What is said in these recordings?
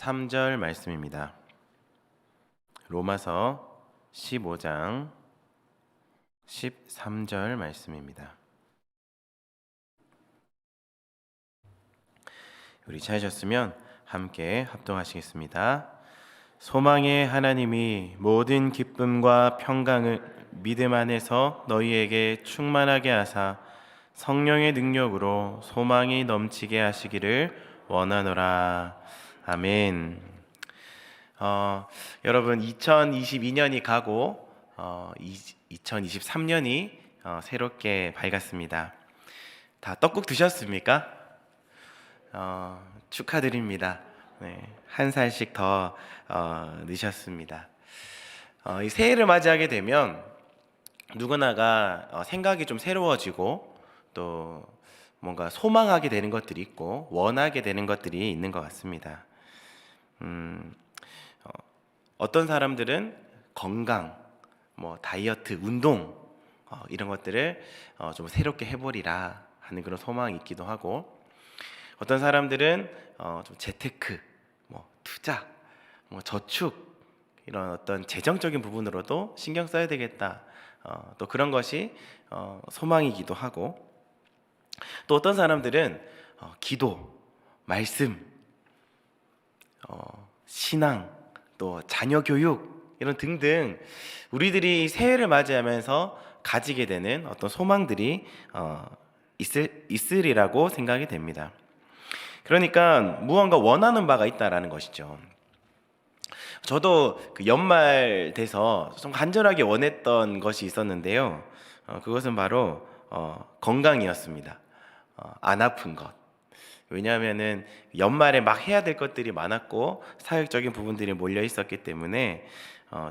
13절 말씀입니다. 로마서 15장 13절 말씀입니다. 우리 찾으셨으면 함께 합동하시겠습니다. 소망의 하나님이 모든 기쁨과 평강을 믿음 안에서 너희에게 충만하게 하사 성령의 능력으로 소망이 넘치게 하시기를 원하노라. 아멘. 여러분 2022년이 가고 2023년이 새롭게 밝았습니다. 다 떡국 드셨습니까? 축하드립니다. 네, 한 살씩 더 넣으셨습니다. 이 새해를 맞이하게 되면 누구나가 생각이 좀 새로워지고 또 뭔가 소망하게 되는 것들이 있고 원하게 되는 것들이 있는 것 같습니다. 어떤 사람들은 건강, 다이어트, 운동 이런 것들을 좀 새롭게 해보리라 하는 그런 소망이 있기도 하고, 어떤 사람들은 좀 재테크, 투자, 저축 이런 어떤 재정적인 부분으로도 신경 써야 되겠다. 또 그런 것이 소망이기도 하고, 또 어떤 사람들은 기도, 말씀, 신앙, 또 자녀 교육 이런 등등 우리들이 새해를 맞이하면서 가지게 되는 어떤 소망들이 있으리라고 생각이 됩니다. 그러니까 무언가 원하는 바가 있다라는 것이죠. 저도 그 연말 돼서 좀 간절하게 원했던 것이 있었는데요. 그것은 바로 건강이었습니다. 안 아픈 것. 왜냐하면은 연말에 막 해야 될 것들이 많았고 사역적인 부분들이 몰려 있었기 때문에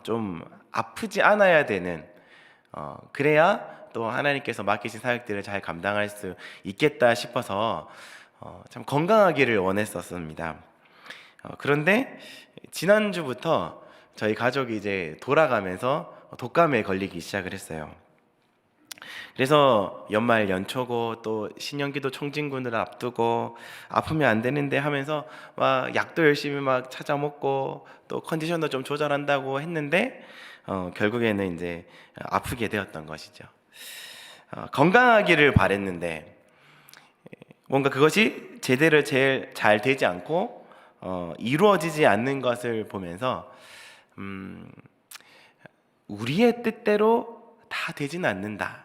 좀 아프지 않아야 되는, 그래야 또 하나님께서 맡기신 사역들을 잘 감당할 수 있겠다 싶어서 참 건강하기를 원했었습니다. 그런데 지난주부터 저희 가족이 이제 돌아가면서 독감에 걸리기 시작을 했어요. 그래서 연말 연초고 또 신년기도 총진군을 앞두고 아프면 안 되는데 하면서 막 약도 열심히 막 찾아 먹고 또 컨디션도 좀 조절한다고 했는데 결국에는 이제 아프게 되었던 것이죠. 건강하기를 바랬는데 뭔가 그것이 제대로 제일 잘 되지 않고 이루어지지 않는 것을 보면서 우리의 뜻대로 다 되지는 않는다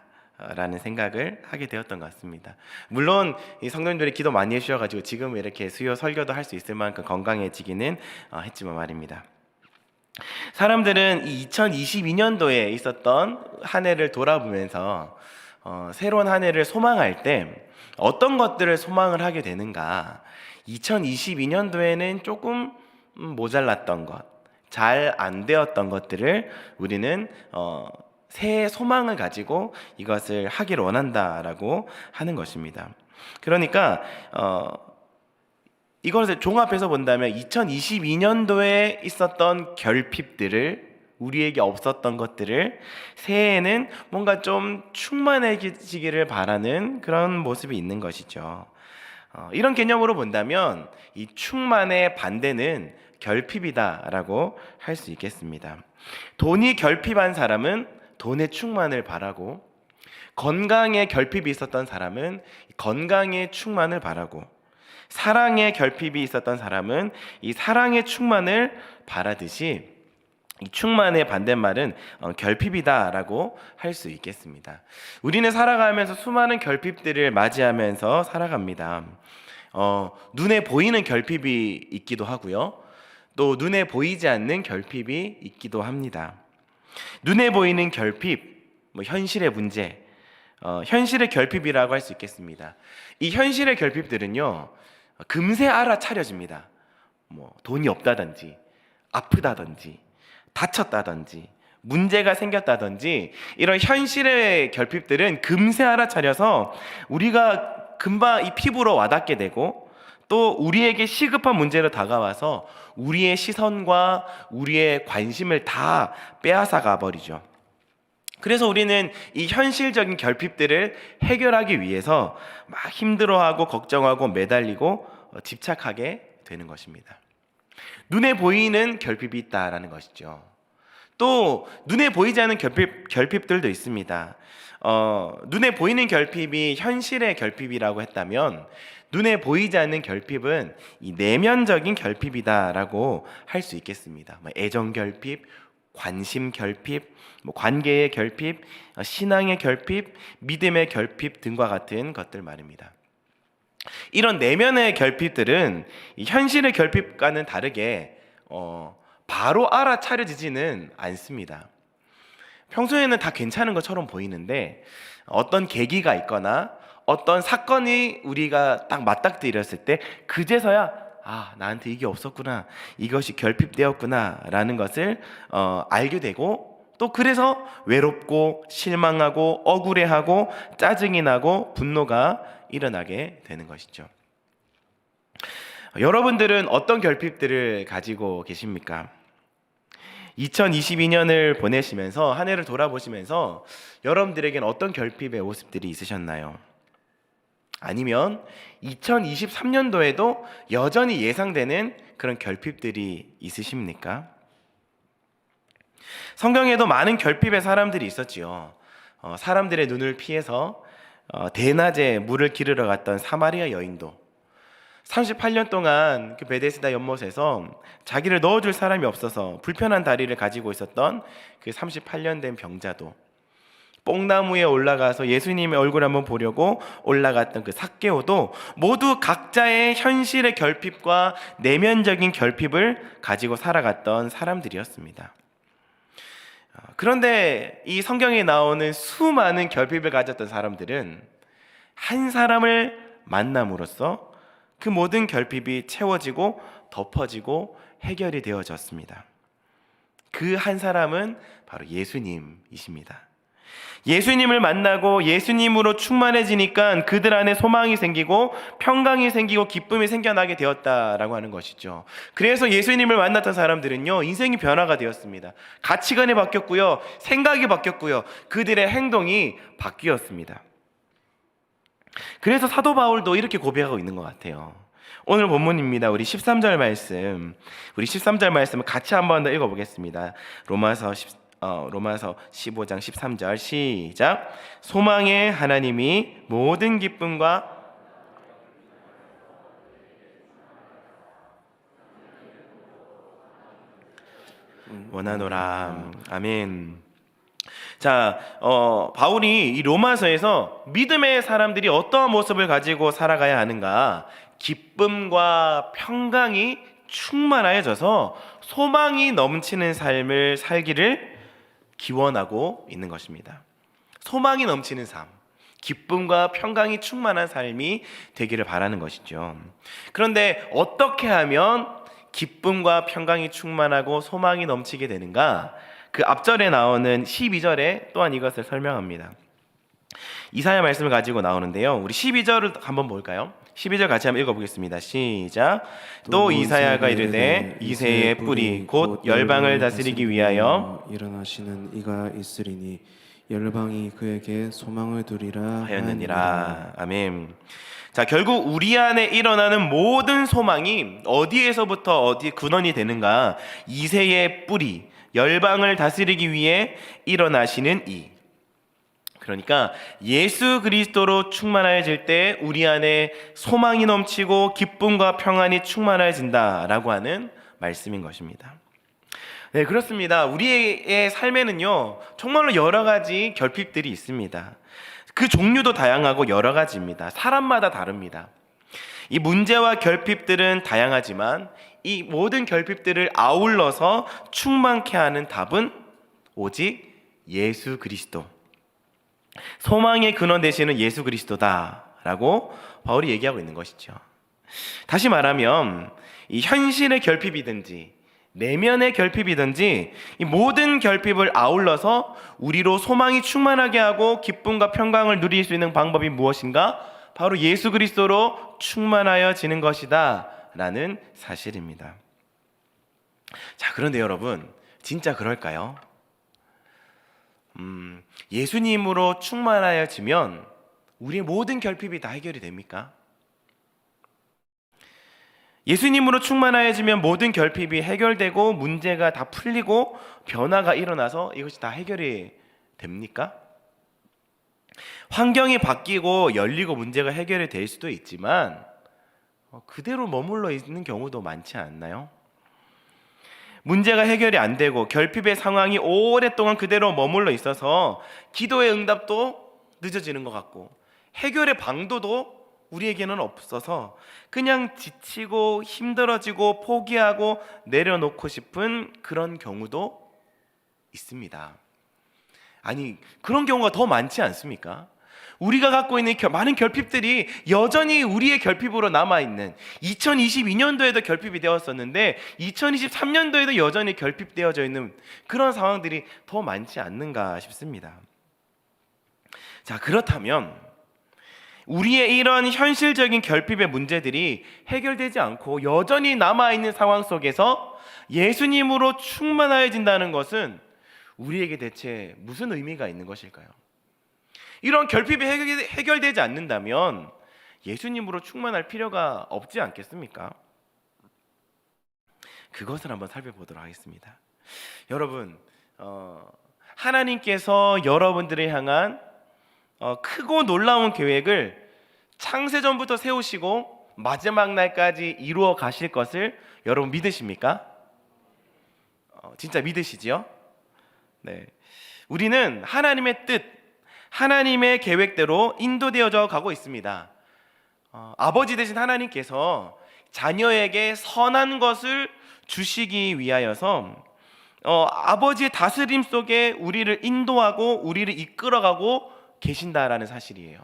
라는 생각을 하게 되었던 것 같습니다. 물론 이 성도님들이 기도 많이 해주셔가지고 지금 이렇게 수요 설교도 할 수 있을 만큼 건강해지기는 했지만 말입니다. 사람들은 이 2022년도에 있었던 한 해를 돌아보면서 새로운 한 해를 소망할 때 어떤 것들을 소망을 하게 되는가? 2022년도에는 조금 모자랐던 것, 잘 안 되었던 것들을 우리는 새해 소망을 가지고 이것을 하기를 원한다라고 하는 것입니다. 그러니까 이것을 종합해서 본다면 2022년도에 있었던 결핍들을, 우리에게 없었던 것들을 새해에는 뭔가 좀 충만해지기를 바라는 그런 모습이 있는 것이죠. 이런 개념으로 본다면 이 충만의 반대는 결핍이다라고 할 수 있겠습니다. 돈이 결핍한 사람은 돈의 충만을 바라고, 건강에 결핍이 있었던 사람은 건강의 충만을 바라고, 사랑에 결핍이 있었던 사람은 이 사랑의 충만을 바라듯이 이 충만의 반대말은 결핍이다라고 할 수 있겠습니다. 우리는 살아가면서 수많은 결핍들을 맞이하면서 살아갑니다. 눈에 보이는 결핍이 있기도 하고요. 또 눈에 보이지 않는 결핍이 있기도 합니다. 눈에 보이는 결핍, 현실의 문제, 현실의 결핍이라고 할 수 있겠습니다. 이 현실의 결핍들은요, 금세 알아차려집니다. 돈이 없다든지, 아프다든지, 다쳤다든지, 문제가 생겼다든지, 이런 현실의 결핍들은 금세 알아차려서 우리가 금방 이 피부로 와닿게 되고, 또 우리에게 시급한 문제로 다가와서 우리의 시선과 우리의 관심을 다 빼앗아가 버리죠. 그래서 우리는 이 현실적인 결핍들을 해결하기 위해서 막 힘들어하고 걱정하고 매달리고 집착하게 되는 것입니다. 눈에 보이는 결핍이 있다라는 것이죠. 또 눈에 보이지 않는 결핍들도 있습니다. 눈에 보이는 결핍이 현실의 결핍이라고 했다면 눈에 보이지 않는 결핍은 이 내면적인 결핍이다라고 할 수 있겠습니다. 애정 결핍, 관심 결핍, 관계의 결핍, 신앙의 결핍, 믿음의 결핍 등과 같은 것들 말입니다. 이런 내면의 결핍들은 이 현실의 결핍과는 다르게 바로 알아차려지지는 않습니다. 평소에는 다 괜찮은 것처럼 보이는데 어떤 계기가 있거나 어떤 사건이 우리가 딱 맞닥뜨렸을 때 그제서야 나한테 이게 없었구나, 이것이 결핍되었구나 라는 것을 알게 되고, 또 그래서 외롭고 실망하고 억울해하고 짜증이 나고 분노가 일어나게 되는 것이죠. 여러분들은 어떤 결핍들을 가지고 계십니까? 2022년을 보내시면서 한 해를 돌아보시면서 여러분들에겐 어떤 결핍의 모습들이 있으셨나요? 아니면 2023년도에도 여전히 예상되는 그런 결핍들이 있으십니까? 성경에도 많은 결핍의 사람들이 있었지요. 사람들의 눈을 피해서 대낮에 물을 기르러 갔던 사마리아 여인도, 38년 동안 그 베데스다 연못에서 자기를 넣어줄 사람이 없어서 불편한 다리를 가지고 있었던 그 38년 된 병자도, 뽕나무에 올라가서 예수님의 얼굴 한번 보려고 올라갔던 그 삭개오도 모두 각자의 현실의 결핍과 내면적인 결핍을 가지고 살아갔던 사람들이었습니다. 그런데 이 성경에 나오는 수많은 결핍을 가졌던 사람들은 한 사람을 만남으로써 그 모든 결핍이 채워지고 덮어지고 해결이 되어졌습니다. 그 한 사람은 바로 예수님이십니다. 예수님을 만나고 예수님으로 충만해지니까 그들 안에 소망이 생기고 평강이 생기고 기쁨이 생겨나게 되었다라고 하는 것이죠. 그래서 예수님을 만났던 사람들은요, 인생이 변화가 되었습니다. 가치관이 바뀌었고요, 생각이 바뀌었고요, 그들의 행동이 바뀌었습니다. 그래서 사도 바울도 이렇게 고백하고 있는 것 같아요. 오늘 본문입니다. 우리 13절 말씀을 같이 한번 더 읽어보겠습니다. 로마서 15장 13절 시작. 소망의 하나님이 모든 기쁨과 원하노라. 아멘. 자, 바울이 이 로마서에서 믿음의 사람들이 어떠한 모습을 가지고 살아가야 하는가, 기쁨과 평강이 충만하여져서 소망이 넘치는 삶을 살기를 기원하고 있는 것입니다. 소망이 넘치는 삶, 기쁨과 평강이 충만한 삶이 되기를 바라는 것이죠. 그런데 어떻게 하면 기쁨과 평강이 충만하고 소망이 넘치게 되는가? 그 앞절에 나오는 12절에 또한 이것을 설명합니다. 이사야 말씀을 가지고 나오는데요, 우리 12절을 한번 볼까요? 12절 같이 한번 읽어보겠습니다. 시작. 또 이사야가 이르되 이새의 뿌리 곧 열방을 다스리기 위하여 일어나시는 이가 있으리니 열방이 그에게 소망을 두리라 하였느니라. 아멘. 자, 결국 우리 안에 일어나는 모든 소망이 어디에서부터 어디 근원이 되는가? 이새의 뿌리, 열방을 다스리기 위해 일어나시는 이. 그러니까 예수 그리스도로 충만해질 때 우리 안에 소망이 넘치고 기쁨과 평안이 충만해진다라고 하는 말씀인 것입니다. 네, 그렇습니다. 우리의 삶에는요, 정말로 여러 가지 결핍들이 있습니다. 그 종류도 다양하고 여러 가지입니다. 사람마다 다릅니다. 이 문제와 결핍들은 다양하지만 이 모든 결핍들을 아울러서 충만케 하는 답은 오직 예수 그리스도, 소망의 근원 되시는 예수 그리스도다라고 바울이 얘기하고 있는 것이죠. 다시 말하면 이 현실의 결핍이든지 내면의 결핍이든지 이 모든 결핍을 아울러서 우리로 소망이 충만하게 하고 기쁨과 평강을 누릴 수 있는 방법이 무엇인가? 바로 예수 그리스도로 충만하여지는 것이다 라는 사실입니다. 자, 그런데 여러분, 진짜 그럴까요? 예수님으로 충만하여지면 우리의 모든 결핍이 다 해결이 됩니까? 예수님으로 충만하여지면 모든 결핍이 해결되고 문제가 다 풀리고 변화가 일어나서 이것이 다 해결이 됩니까? 환경이 바뀌고 열리고 문제가 해결이 될 수도 있지만 그대로 머물러 있는 경우도 많지 않나요? 문제가 해결이 안 되고 결핍의 상황이 오랫동안 그대로 머물러 있어서 기도의 응답도 늦어지는 것 같고 해결의 방도도 우리에게는 없어서 그냥 지치고 힘들어지고 포기하고 내려놓고 싶은 그런 경우도 있습니다. 아니, 그런 경우가 더 많지 않습니까? 우리가 갖고 있는 많은 결핍들이 여전히 우리의 결핍으로 남아있는, 2022년도에도 결핍이 되었었는데 2023년도에도 여전히 결핍되어져 있는 그런 상황들이 더 많지 않는가 싶습니다. 자, 그렇다면 우리의 이런 현실적인 결핍의 문제들이 해결되지 않고 여전히 남아있는 상황 속에서 예수님으로 충만하여진다는 것은 우리에게 대체 무슨 의미가 있는 것일까요? 이런 결핍이 해결되지 않는다면 예수님으로 충만할 필요가 없지 않겠습니까? 그것을 한번 살펴보도록 하겠습니다. 여러분, 하나님께서 여러분들을 향한 크고 놀라운 계획을 창세전부터 세우시고 마지막 날까지 이루어 가실 것을 여러분 믿으십니까? 진짜 믿으시지요? 네. 우리는 하나님의 뜻, 하나님의 계획대로 인도되어져 가고 있습니다. 아버지 되신 하나님께서 자녀에게 선한 것을 주시기 위하여서 아버지의 다스림 속에 우리를 인도하고 우리를 이끌어가고 계신다라는 사실이에요.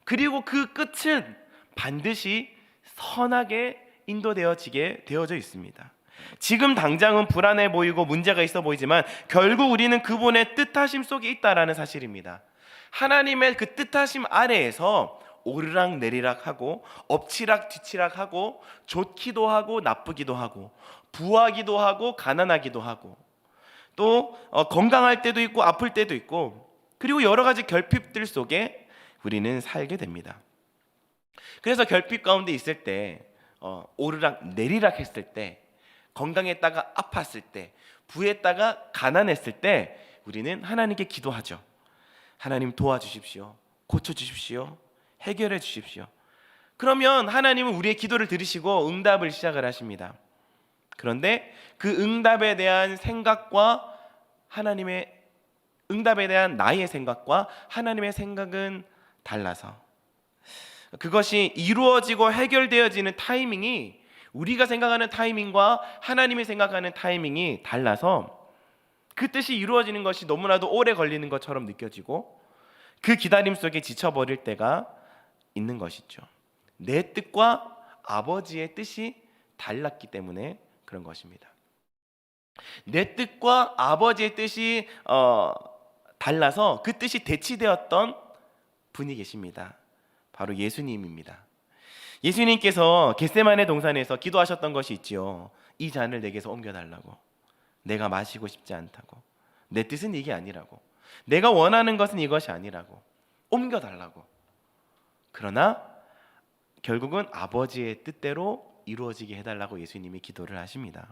그리고 그 끝은 반드시 선하게 인도되어지게 되어져 있습니다. 지금 당장은 불안해 보이고 문제가 있어 보이지만 결국 우리는 그분의 뜻하심 속에 있다라는 사실입니다. 하나님의 그 뜻하심 아래에서 오르락 내리락 하고 엎치락 뒤치락 하고 좋기도 하고 나쁘기도 하고 부하기도 하고 가난하기도 하고 또 건강할 때도 있고 아플 때도 있고 그리고 여러 가지 결핍들 속에 우리는 살게 됩니다. 그래서 결핍 가운데 있을 때 오르락 내리락 했을 때 건강했다가 아팠을 때 부했다가 가난했을 때 우리는 하나님께 기도하죠. 하나님 도와주십시오. 고쳐주십시오. 해결해 주십시오. 그러면 하나님은 우리의 기도를 들으시고 응답을 시작을 하십니다. 그런데 그 응답에 대한 생각과 하나님의 응답에 대한 나의 생각과 하나님의 생각은 달라서 그것이 이루어지고 해결되어지는 타이밍이 우리가 생각하는 타이밍과 하나님이 생각하는 타이밍이 달라서 그 뜻이 이루어지는 것이 너무나도 오래 걸리는 것처럼 느껴지고 그 기다림 속에 지쳐버릴 때가 있는 것이죠. 내 뜻과 아버지의 뜻이 달랐기 때문에 그런 것입니다. 내 뜻과 아버지의 뜻이 달라서 그 뜻이 대치되었던 분이 계십니다. 바로 예수님입니다. 예수님께서 겟세마네 동산에서 기도하셨던 것이 있지요. 이 잔을 내게서 옮겨달라고. 내가 마시고 싶지 않다고. 내 뜻은 이게 아니라고. 내가 원하는 것은 이것이 아니라고. 옮겨달라고. 그러나 결국은 아버지의 뜻대로 이루어지게 해달라고 예수님이 기도를 하십니다.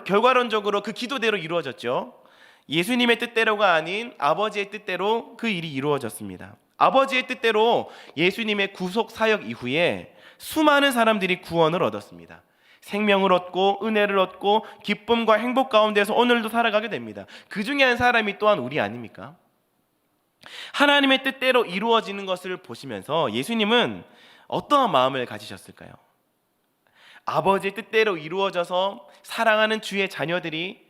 결과론적으로 그 기도대로 이루어졌죠. 예수님의 뜻대로가 아닌 아버지의 뜻대로 그 일이 이루어졌습니다. 아버지의 뜻대로 예수님의 구속 사역 이후에 수많은 사람들이 구원을 얻었습니다. 생명을 얻고 은혜를 얻고 기쁨과 행복 가운데서 오늘도 살아가게 됩니다. 그 중에 한 사람이 또한 우리 아닙니까? 하나님의 뜻대로 이루어지는 것을 보시면서 예수님은 어떠한 마음을 가지셨을까요? 아버지의 뜻대로 이루어져서 사랑하는 주의 자녀들이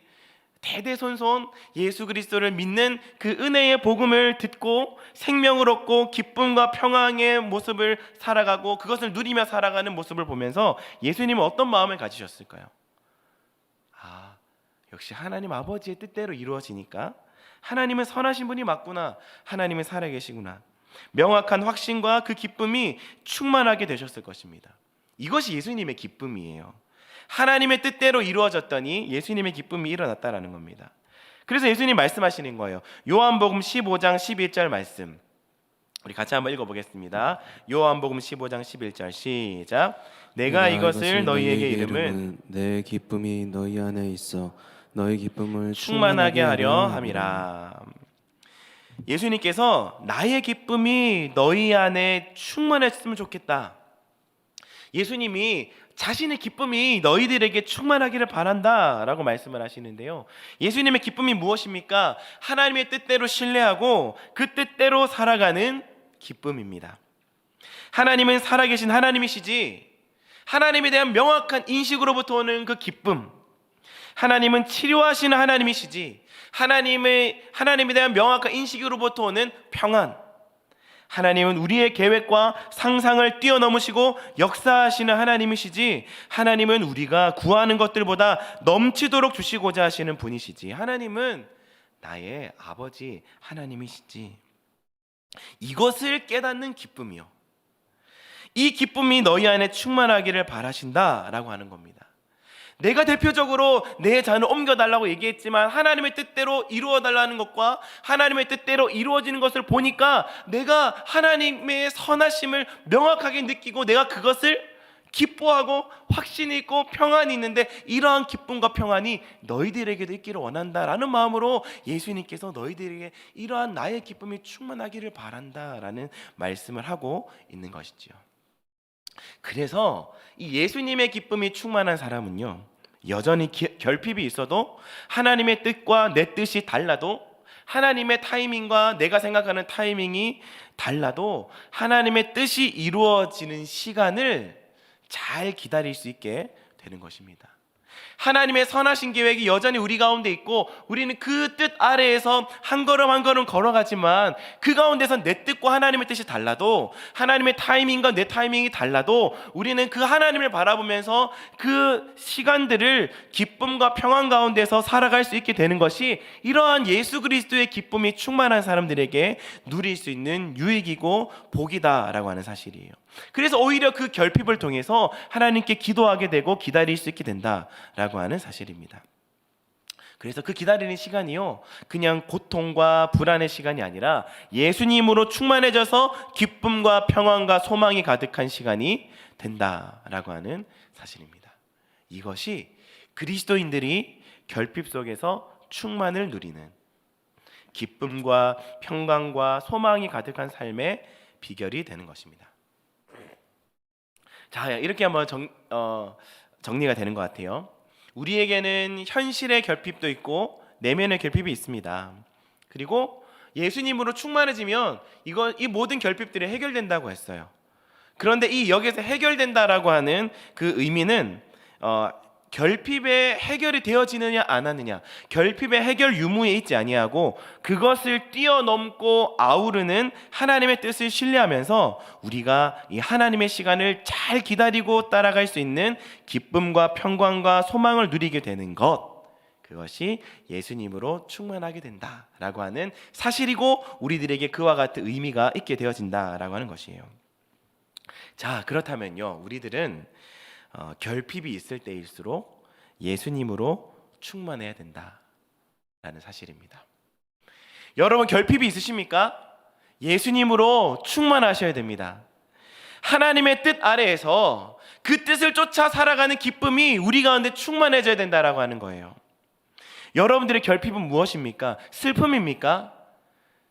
대대손손 예수 그리스도를 믿는 그 은혜의 복음을 듣고 생명을 얻고 기쁨과 평안의 모습을 살아가고 그것을 누리며 살아가는 모습을 보면서 예수님은 어떤 마음을 가지셨을까요? 역시 하나님 아버지의 뜻대로 이루어지니까 하나님은 선하신 분이 맞구나. 하나님은 살아계시구나. 명확한 확신과 그 기쁨이 충만하게 되셨을 것입니다. 이것이 예수님의 기쁨이에요. 하나님의 뜻대로 이루어졌더니 예수님의 기쁨이 일어났다라는 겁니다. 그래서 예수님 말씀하시는 거예요. 요한복음 15장 11절 말씀. 우리 같이 한번 읽어보겠습니다. 요한복음 15장 11절 시작. 내가 이것을 너희에게 이름은 내 기쁨이 너희 안에 있어 너희 기쁨을 충만하게 하려 함이라. 예수님께서 나의 기쁨이 너희 안에 충만했으면 좋겠다. 예수님이 자신의 기쁨이 너희들에게 충만하기를 바란다 라고 말씀을 하시는데요, 예수님의 기쁨이 무엇입니까? 하나님의 뜻대로 신뢰하고 그 뜻대로 살아가는 기쁨입니다. 하나님은 살아계신 하나님이시지, 하나님에 대한 명확한 인식으로부터 오는 그 기쁨, 하나님은 치료하시는 하나님이시지, 하나님에 대한 명확한 인식으로부터 오는 평안, 하나님은 우리의 계획과 상상을 뛰어넘으시고 역사하시는 하나님이시지, 하나님은 우리가 구하는 것들보다 넘치도록 주시고자 하시는 분이시지, 하나님은 나의 아버지 하나님이시지. 이것을 깨닫는 기쁨이요, 이 기쁨이 너희 안에 충만하기를 바라신다라고 하는 겁니다. 내가 대표적으로 내 자녀를 옮겨달라고 얘기했지만 하나님의 뜻대로 이루어달라는 것과 하나님의 뜻대로 이루어지는 것을 보니까 내가 하나님의 선하심을 명확하게 느끼고 내가 그것을 기뻐하고 확신이 있고 평안이 있는데, 이러한 기쁨과 평안이 너희들에게도 있기를 원한다라는 마음으로 예수님께서 너희들에게 이러한 나의 기쁨이 충만하기를 바란다라는 말씀을 하고 있는 것이지요. 그래서 이 예수님의 기쁨이 충만한 사람은요, 여전히 결핍이 있어도 하나님의 뜻과 내 뜻이 달라도, 하나님의 타이밍과 내가 생각하는 타이밍이 달라도 하나님의 뜻이 이루어지는 시간을 잘 기다릴 수 있게 되는 것입니다. 하나님의 선하신 계획이 여전히 우리 가운데 있고 우리는 그 뜻 아래에서 한 걸음 한 걸음 걸어가지만, 그 가운데서 내 뜻과 하나님의 뜻이 달라도, 하나님의 타이밍과 내 타이밍이 달라도 우리는 그 하나님을 바라보면서 그 시간들을 기쁨과 평안 가운데서 살아갈 수 있게 되는 것이, 이러한 예수 그리스도의 기쁨이 충만한 사람들에게 누릴 수 있는 유익이고 복이다라고 하는 사실이에요. 그래서 오히려 그 결핍을 통해서 하나님께 기도하게 되고 기다릴 수 있게 된다라고 하는 사실입니다. 그래서 그 기다리는 시간이요, 그냥 고통과 불안의 시간이 아니라 예수님으로 충만해져서 기쁨과 평안과 소망이 가득한 시간이 된다라고 하는 사실입니다. 이것이 그리스도인들이 결핍 속에서 충만을 누리는 기쁨과 평강과 소망이 가득한 삶의 비결이 되는 것입니다. 자, 이렇게 한번 정리가 되는 것 같아요. 우리에게는 현실의 결핍도 있고 내면의 결핍이 있습니다. 그리고 예수님으로 충만해지면 이 모든 결핍들이 해결된다고 했어요. 그런데 이 여기서 해결된다라고 하는 그 의미는 결핍의 해결이 되어지느냐 안 하느냐, 결핍의 해결 유무에 있지 아니하고 그것을 뛰어넘고 아우르는 하나님의 뜻을 신뢰하면서 우리가 이 하나님의 시간을 잘 기다리고 따라갈 수 있는 기쁨과 평강과 소망을 누리게 되는 것, 그것이 예수님으로 충만하게 된다라고 하는 사실이고 우리들에게 그와 같은 의미가 있게 되어진다라고 하는 것이에요. 자, 그렇다면요, 우리들은 결핍이 있을 때일수록 예수님으로 충만해야 된다라는 사실입니다. 여러분, 결핍이 있으십니까? 예수님으로 충만하셔야 됩니다. 하나님의 뜻 아래에서 그 뜻을 쫓아 살아가는 기쁨이 우리 가운데 충만해져야 된다라고 하는 거예요. 여러분들의 결핍은 무엇입니까? 슬픔입니까?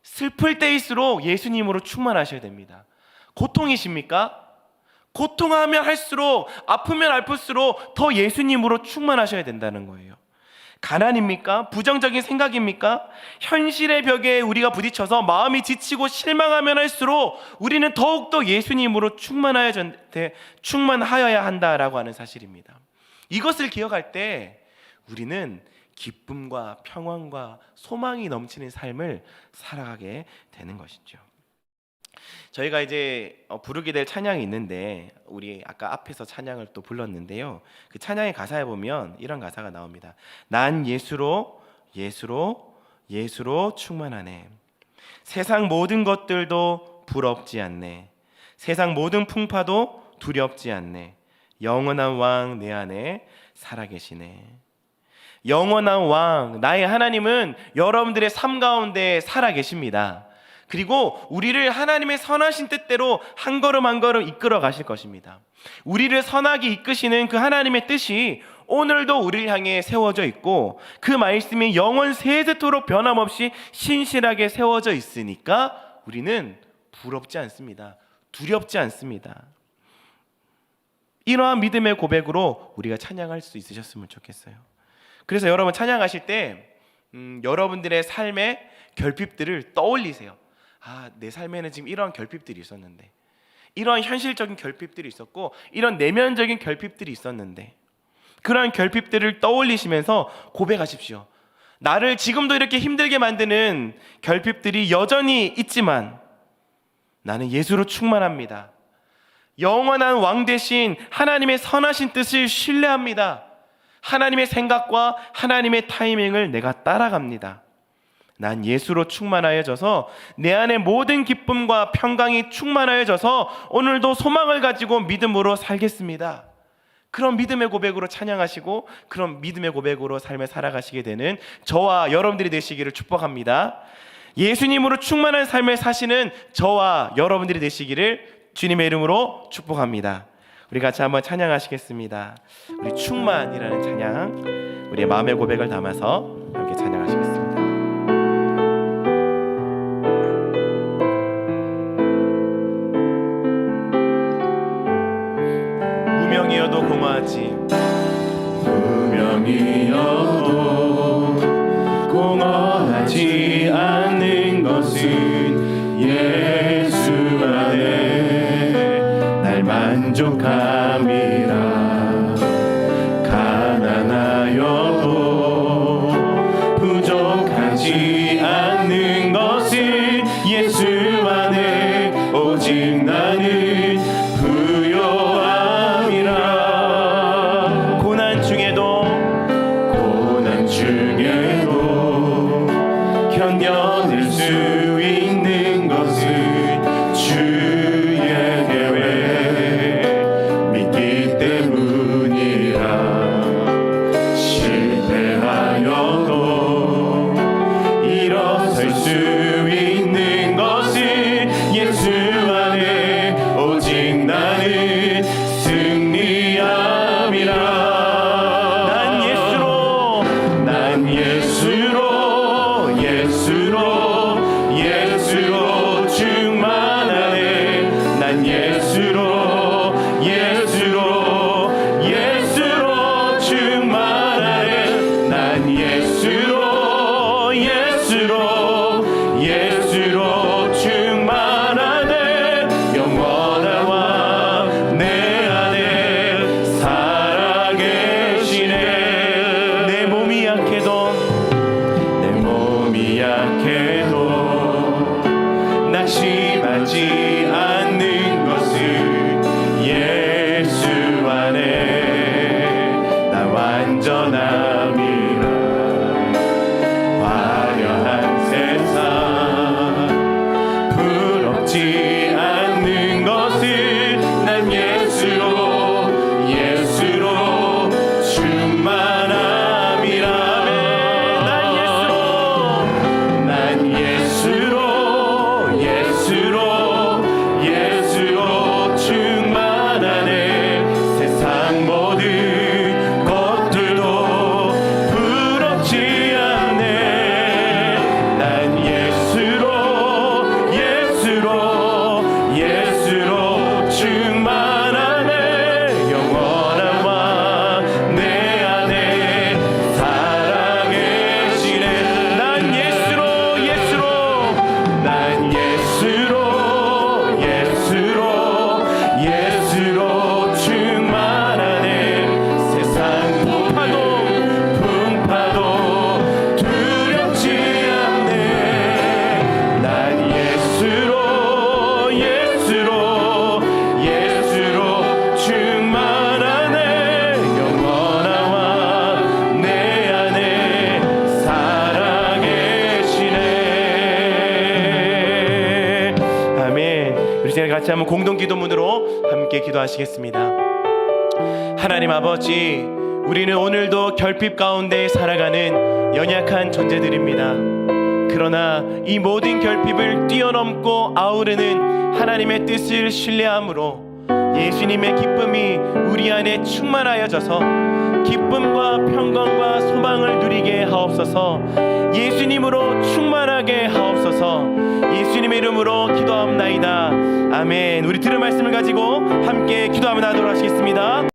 슬플 때일수록 예수님으로 충만하셔야 됩니다. 고통이십니까? 고통하면 할수록, 아프면 아플수록 더 예수님으로 충만하셔야 된다는 거예요. 가난입니까? 부정적인 생각입니까? 현실의 벽에 우리가 부딪혀서 마음이 지치고 실망하면 할수록 우리는 더욱더 예수님으로 충만하여야 한다라고 하는 사실입니다. 이것을 기억할 때 우리는 기쁨과 평안과 소망이 넘치는 삶을 살아가게 되는 것이죠. 저희가 이제 부르게 될 찬양이 있는데, 우리 아까 앞에서 찬양을 또 불렀는데요, 그 찬양의 가사에 보면 이런 가사가 나옵니다. 난 예수로 충만하네. 세상 모든 것들도 부럽지 않네. 세상 모든 풍파도 두렵지 않네. 영원한 왕 내 안에 살아계시네. 영원한 왕, 나의 하나님은 여러분들의 삶 가운데 살아계십니다. 그리고 우리를 하나님의 선하신 뜻대로 한 걸음 한 걸음 이끌어 가실 것입니다. 우리를 선하게 이끄시는 그 하나님의 뜻이 오늘도 우리를 향해 세워져 있고, 그 말씀이 영원 세세토록 변함없이 신실하게 세워져 있으니까 우리는 부럽지 않습니다. 두렵지 않습니다. 이러한 믿음의 고백으로 우리가 찬양할 수 있으셨으면 좋겠어요. 그래서 여러분 찬양하실 때 여러분들의 삶의 결핍들을 떠올리세요. 내 삶에는 지금 이러한 결핍들이 있었는데, 이러한 현실적인 결핍들이 있었고, 이런 내면적인 결핍들이 있었는데, 그러한 결핍들을 떠올리시면서 고백하십시오. 나를 지금도 이렇게 힘들게 만드는 결핍들이 여전히 있지만 나는 예수로 충만합니다. 영원한 왕 대신 하나님의 선하신 뜻을 신뢰합니다. 하나님의 생각과 하나님의 타이밍을 내가 따라갑니다. 난 예수로 충만하여져서 내 안에 모든 기쁨과 평강이 충만하여져서 오늘도 소망을 가지고 믿음으로 살겠습니다. 그런 믿음의 고백으로 찬양하시고 그런 믿음의 고백으로 삶을 살아가시게 되는 저와 여러분들이 되시기를 축복합니다. 예수님으로 충만한 삶을 사시는 저와 여러분들이 되시기를 주님의 이름으로 축복합니다. 우리 같이 한번 찬양하시겠습니다. 우리 충만이라는 찬양, 우리의 마음의 고백을 담아서 함께 찬양하시겠습니다. 무명이어도 공허하지, 무명이어도 공허하지 않는 것은 예수 안에 날 만족함이라. 가난하여도 부족하지 않는 것은 예수 안에 오직 나는 부요함이라. 고난 중에도 견뎌낼 수 있는 것은 주의 계획 믿기 때문이라. 실패하여도 일어설 수 있는 것은 예수 안에 오직 나는 승리함이라. 난 예수로 충만하네. 난 예수로 충만하네. 난 예수로 충만하네. 영원한 왕 내 안에 살아계시네. 내 몸이 약해도 낙심하지 않는 것은 예수 안에 나 완전함이라. 화려한 세상 부럽지 않는 것은 난 예수로 충만함이라. 예수로 충만하네. 세상 모든 것들도 부럽지 않네. 난 예수로 충만하네. 영원한 왕 내 안에 살아계시네. 난 예수로 충만하네. 세상 풍파도 두렵지 않네. 난 예수로 충만하네. 영원한 왕 내 안에 살아계시네. 아멘. 우리 시간 같이 한번 공동 기도문으로 함께 기도하시겠습니다. 하나님 아버지, 우리는 오늘도 결핍 가운데 살아가는 연약한 존재들입니다. 그러나 이 모든 결핍을 뛰어넘고 아우르는 하나님의 뜻을 신뢰함으로 예수님의 기쁨이 우리 안에 충만하여져서 기쁨과 평강과 소망을 누리게 하옵소서. 예수님으로 충만하게 하옵소서. 예수님의 이름으로 기도합나이다. 아멘. 우리 들은 말씀을 가지고 함께 기도하며 나도록 하시겠습니다.